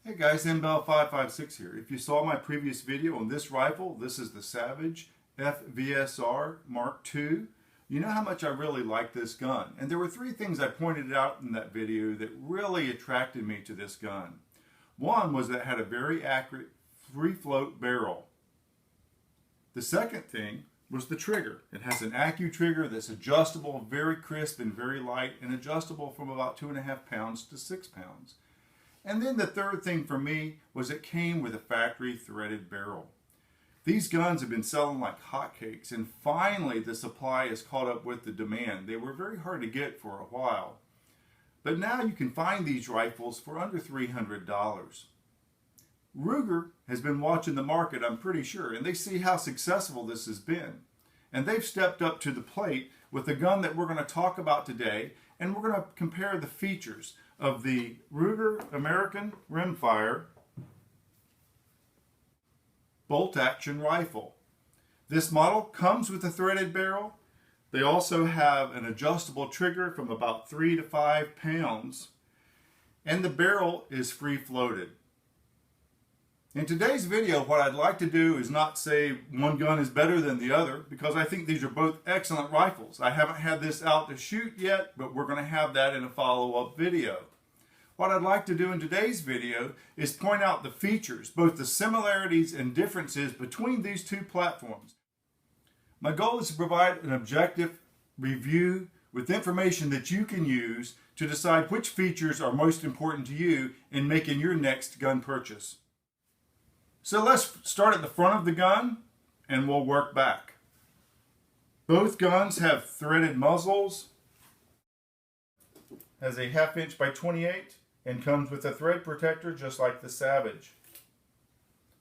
Hey guys, MKII here. If you saw my previous video on this rifle, this is the Savage FVSR Mark II. You know how much I really like this gun. And there were three things I pointed out in that video that really attracted me to this gun. One was that it had a very accurate free float barrel. The second thing was the trigger. It has an Accu trigger that's adjustable, very crisp and very light, and adjustable from about 2.5 pounds to 6 pounds. And then the third thing for me was it came with a factory threaded barrel. These guns have been selling like hotcakes, and finally the supply has caught up with the demand. They were very hard to get for a while. But now you can find these rifles for under $300. Ruger has been watching the market, I'm pretty sure, and they see how successful this has been. And they've stepped up to the plate with the gun that we're going to talk about today, and we're going to compare the features of the Ruger American Rimfire bolt-action rifle. This model comes with a threaded barrel. They also have an adjustable trigger from about 3 to 5 pounds, and the barrel is free-floated. In today's video, what I'd like to do is not say one gun is better than the other, because I think these are both excellent rifles. I haven't had this out to shoot yet, but we're going to have that in a follow-up video. What I'd like to do in today's video is point out the features, both the similarities and differences between these two platforms. My goal is to provide an objective review with information that you can use to decide which features are most important to you in making your next gun purchase. So let's start at the front of the gun and we'll work back. Both guns have threaded muzzles, has a 1/2 inch by 28, and comes with a thread protector just like the Savage.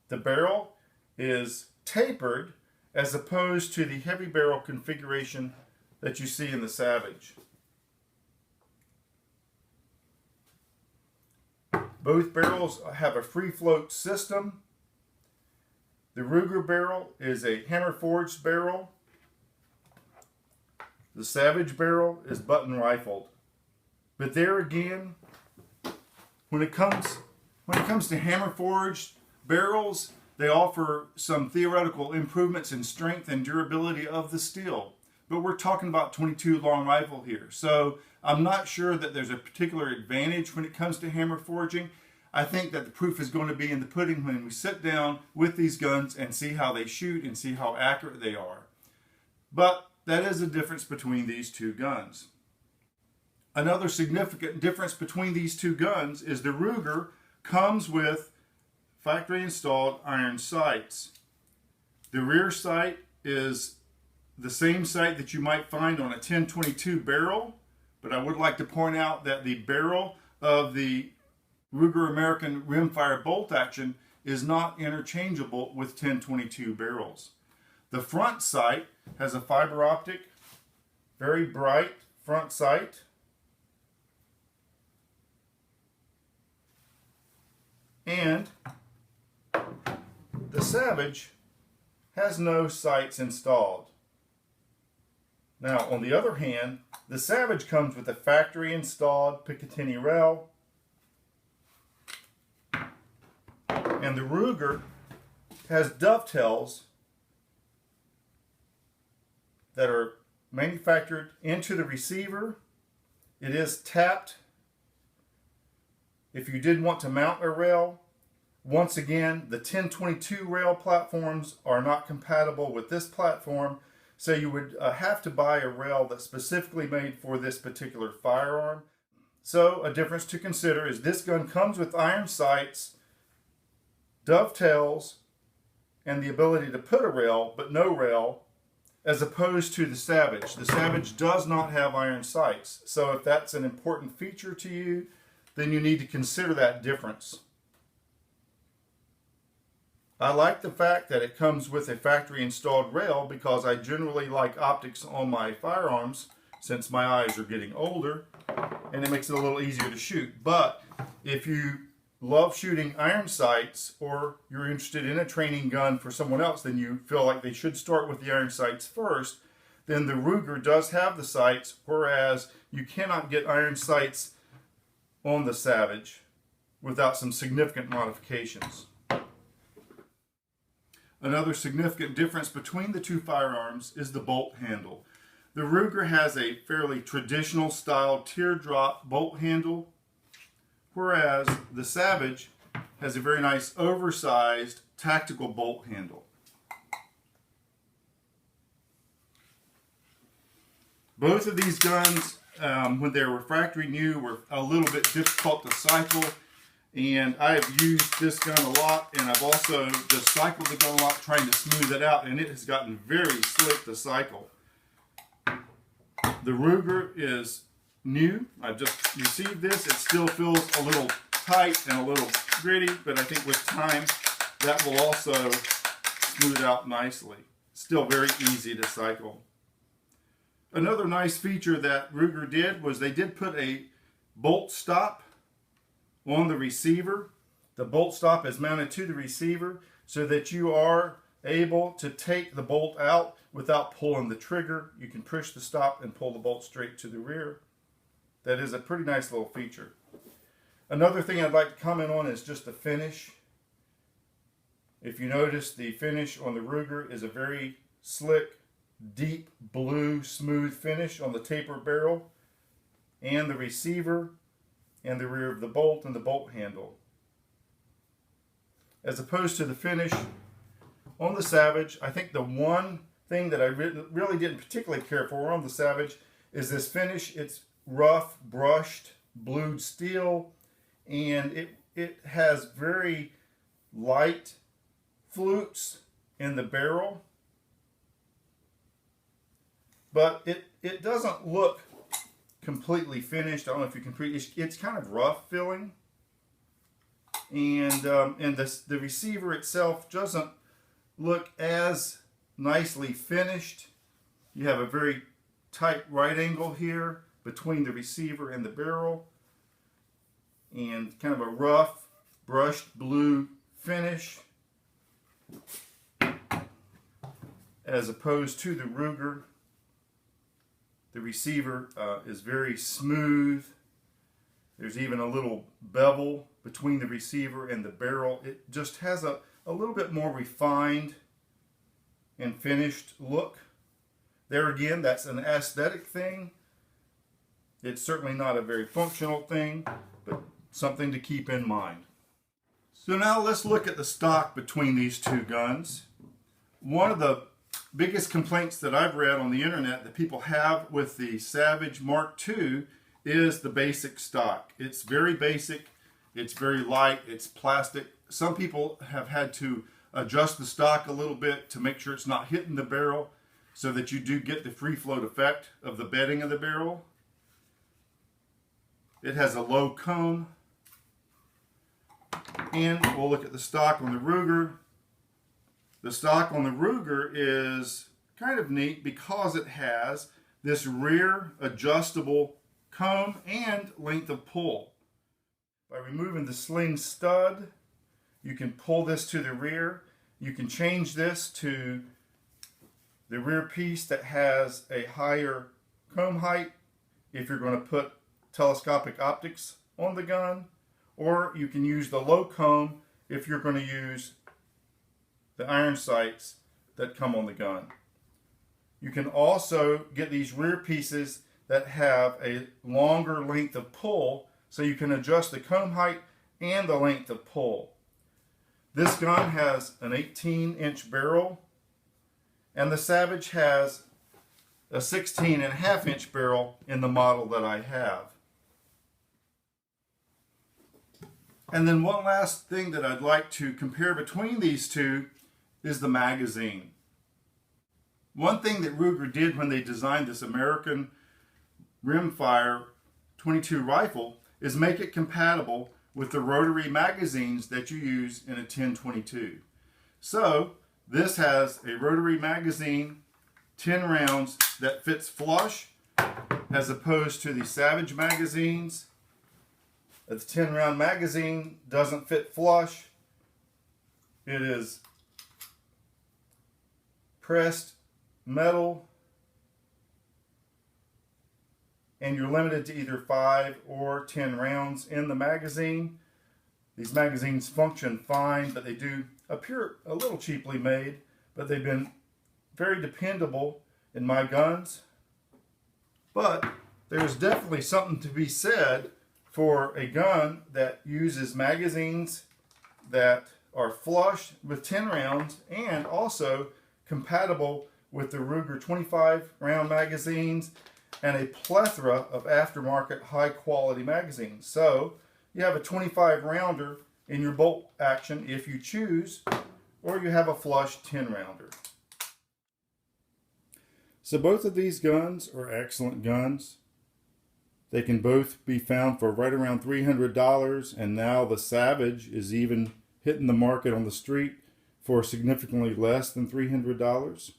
The barrel is tapered as opposed to the heavy barrel configuration that you see in the Savage. Both barrels have a free float system. The Ruger barrel is a hammer forged barrel. The Savage barrel is button rifled. But there again, when it comes to hammer forged barrels, they offer some theoretical improvements in strength and durability of the steel. But we're talking about 22 long rifle here. So I'm not sure that there's a particular advantage when it comes to hammer forging. I think that the proof is going to be in the pudding when we sit down with these guns and see how they shoot and see how accurate they are. But that is a difference between these two guns. Another significant difference between these two guns is the Ruger comes with factory installed iron sights. The rear sight is the same sight that you might find on a 1022 barrel, but I would like to point out that the barrel of the Ruger American Rimfire bolt action is not interchangeable with 1022 barrels. The front sight has a fiber optic, very bright front sight. And the Savage has no sights installed. Now, on the other hand, the Savage comes with a factory installed Picatinny rail, and the Ruger has dovetails that are manufactured into the receiver. It is tapped if you did want to mount a rail. Once again, the 1022 rail platforms are not compatible with this platform, so you would have to buy a rail that's specifically made for this particular firearm. So a difference to consider is this gun comes with iron sights, dovetails, and the ability to put a rail, but no rail, as opposed to the Savage. The Savage does not have iron sights. So if that's an important feature to you, then you need to consider that difference. I like the fact that it comes with a factory installed rail because I generally like optics on my firearms since my eyes are getting older, and it makes it a little easier to shoot. But if you love shooting iron sights, or you're interested in a training gun for someone else, then you feel like they should start with the iron sights first, then the Ruger does have the sights, whereas you cannot get iron sights on the Savage. without some significant modifications. Another significant difference between the two firearms is the bolt handle. The Ruger has a fairly traditional style teardrop bolt handle, whereas the Savage has a very nice oversized tactical bolt handle. Both of these guns, when they were factory new, were a little bit difficult to cycle, and I have used this gun a lot, and I've also just cycled the gun a lot trying to smooth it out, and it has gotten very slick to cycle. The Ruger is new. I've just received this. It still feels a little tight and a little gritty, but I think with time that will also smooth out nicely. Still very easy to cycle. Another nice feature that Ruger did was they did put a bolt stop on the receiver. The bolt stop is mounted to the receiver so that you are able to take the bolt out without pulling the trigger. You can push the stop and pull the bolt straight to the rear. That is a pretty nice little feature. Another thing I'd like to comment on is just the finish. If you notice, the finish on the Ruger is a very slick, deep blue, smooth finish on the taper barrel and the receiver and the rear of the bolt and the bolt handle, as opposed to the finish on the Savage. I think the one thing that I really didn't particularly care for on the Savage is this finish. It's rough, brushed, blued steel, and it has very light flutes in the barrel, but it doesn't look completely finished. I don't know if you can it's kind of rough feeling, and the receiver itself doesn't look as nicely finished. You have a very tight right angle here between the receiver and the barrel, and kind of a rough brushed blue finish, as opposed to the Ruger. The receiver is very smooth. There's even a little bevel between the receiver and the barrel. It just has a little bit more refined and finished look. There again, that's an aesthetic thing. It's certainly not a very functional thing, but something to keep in mind. So now let's look at the stock between these two guns. One of the biggest complaints that I've read on the internet that people have with the Savage Mark II is the basic stock. It's very basic, it's very light, it's plastic. Some people have had to adjust the stock a little bit to make sure it's not hitting the barrel so that you do get the free float effect of the bedding of the barrel. It has a low cone, and we'll look at the stock on the Ruger. The stock on the Ruger is kind of neat because it has this rear adjustable cone and length of pull. By removing the sling stud, you can pull this to the rear. You can change this to the rear piece that has a higher comb height if you're going to put telescopic optics on the gun, or you can use the low comb if you're going to use the iron sights that come on the gun. You can also get these rear pieces that have a longer length of pull, so you can adjust the comb height and the length of pull. This gun has an 18-inch barrel, and the Savage has a 16.5-inch barrel in the model that I have. And then one last thing that I'd like to compare between these two is the magazine. One thing that Ruger did when they designed this American Rimfire 22 rifle is make it compatible with the rotary magazines that you use in a 10/22. So this has a rotary magazine, 10 rounds, that fits flush, as opposed to the Savage magazines. The 10-round magazine doesn't fit flush. It is pressed metal, and you're limited to either 5 or 10 rounds in the magazine. These magazines function fine, but they do appear a little cheaply made, but they've been very dependable in my guns. But there's definitely something to be said for a gun that uses magazines that are flush with 10 rounds and also compatible with the Ruger 25 round magazines and a plethora of aftermarket high quality magazines. So you have a 25 rounder in your bolt action if you choose, or you have a flush 10 rounder. So both of these guns are excellent guns. They can both be found for right around $300, and now the Savage is even hitting the market on the street for significantly less than $300.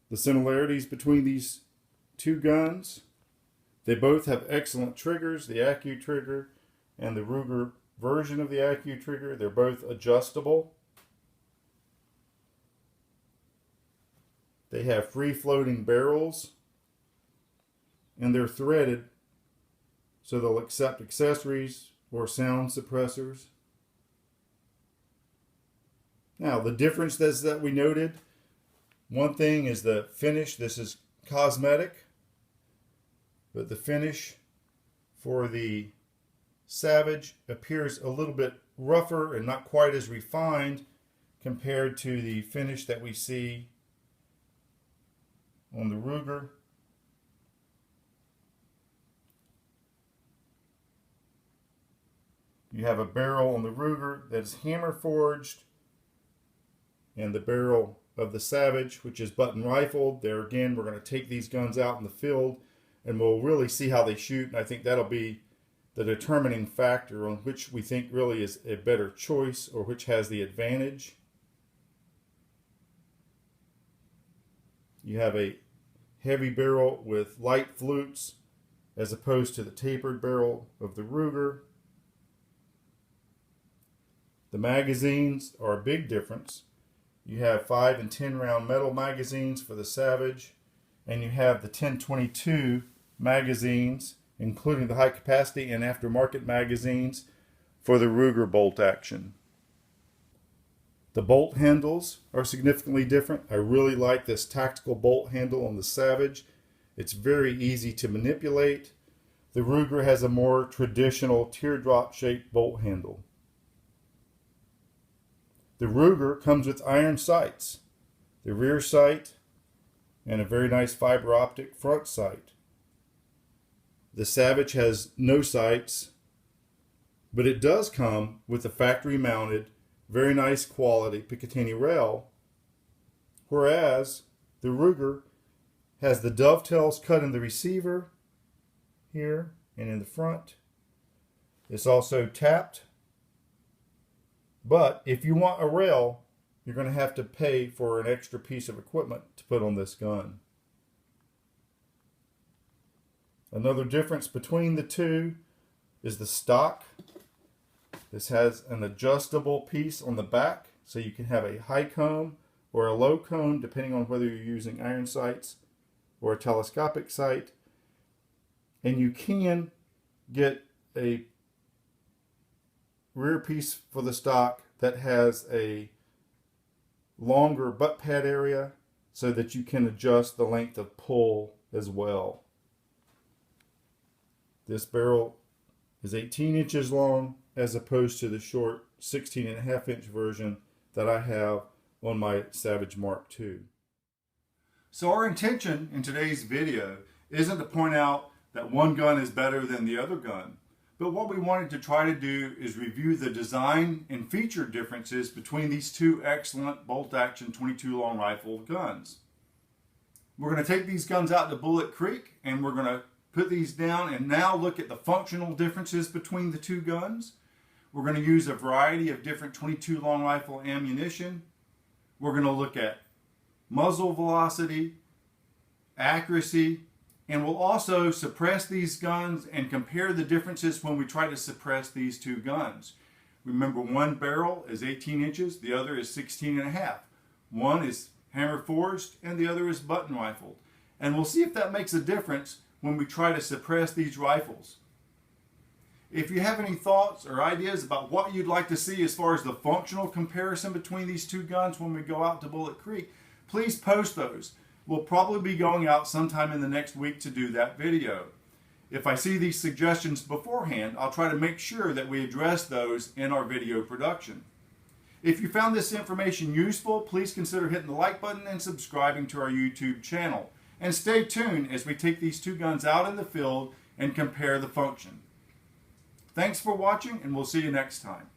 The similarities between these two guns: they both have excellent triggers, the MKII trigger and the Ruger version of the MKII trigger. They're both adjustable. They have free-floating barrels, and they're threaded so they'll accept accessories or sound suppressors. Now, the difference that we noted, one thing is the finish. This is cosmetic, but the finish for the Savage appears a little bit rougher and not quite as refined compared to the finish that we see on the Ruger. You have a barrel on the Ruger that's hammer forged, and the barrel of the Savage, which is button rifled. There again, we're going to take these guns out in the field and we'll really see how they shoot, and I think that'll be the determining factor on which we think really is a better choice or which has the advantage. You have a heavy barrel with light flutes as opposed to the tapered barrel of the Ruger. The magazines are a big difference. You have 5 and 10 round metal magazines for the Savage, and you have the 10-22 magazines, including the high capacity and aftermarket magazines for the Ruger bolt action. The bolt handles are significantly different. I really like this tactical bolt handle on the Savage. It's very easy to manipulate. The Ruger has a more traditional teardrop shaped bolt handle. The Ruger comes with iron sights, the rear sight, and a very nice fiber optic front sight. The Savage has no sights, but it does come with a factory mounted, very nice quality Picatinny rail, whereas the Ruger has the dovetails cut in the receiver here and in the front. It's also tapped. But if you want a rail, you're going to have to pay for an extra piece of equipment to put on this gun. Another difference between the two is the stock. This has an adjustable piece on the back, so you can have a high cone or a low cone depending on whether you're using iron sights or a telescopic sight. And you can get a rear piece for the stock that has a longer butt pad area so that you can adjust the length of pull as well. This barrel is 18 inches long as opposed to the short 16.5 inch version that I have on my Savage Mark II. So our intention in today's video isn't to point out that one gun is better than the other gun. But what we wanted to try to do is review the design and feature differences between these two excellent bolt-action 22 long rifle guns. We're going to take these guns out to Bullet Creek and we're going to put these down and now look at the functional differences between the two guns. We're going to use a variety of different 22 long rifle ammunition. We're going to look at muzzle velocity, accuracy, and we'll also suppress these guns and compare the differences when we try to suppress these two guns. Remember, one barrel is 18 inches, the other is 16.5. One is hammer forged and the other is button rifled. And we'll see if that makes a difference when we try to suppress these rifles. If you have any thoughts or ideas about what you'd like to see as far as the functional comparison between these two guns when we go out to Bullet Creek, please post those. We'll probably be going out sometime in the next week to do that video. If I see these suggestions beforehand, I'll try to make sure that we address those in our video production. If you found this information useful, please consider hitting the like button and subscribing to our YouTube channel. And stay tuned as we take these two guns out in the field and compare the function. Thanks for watching, and we'll see you next time.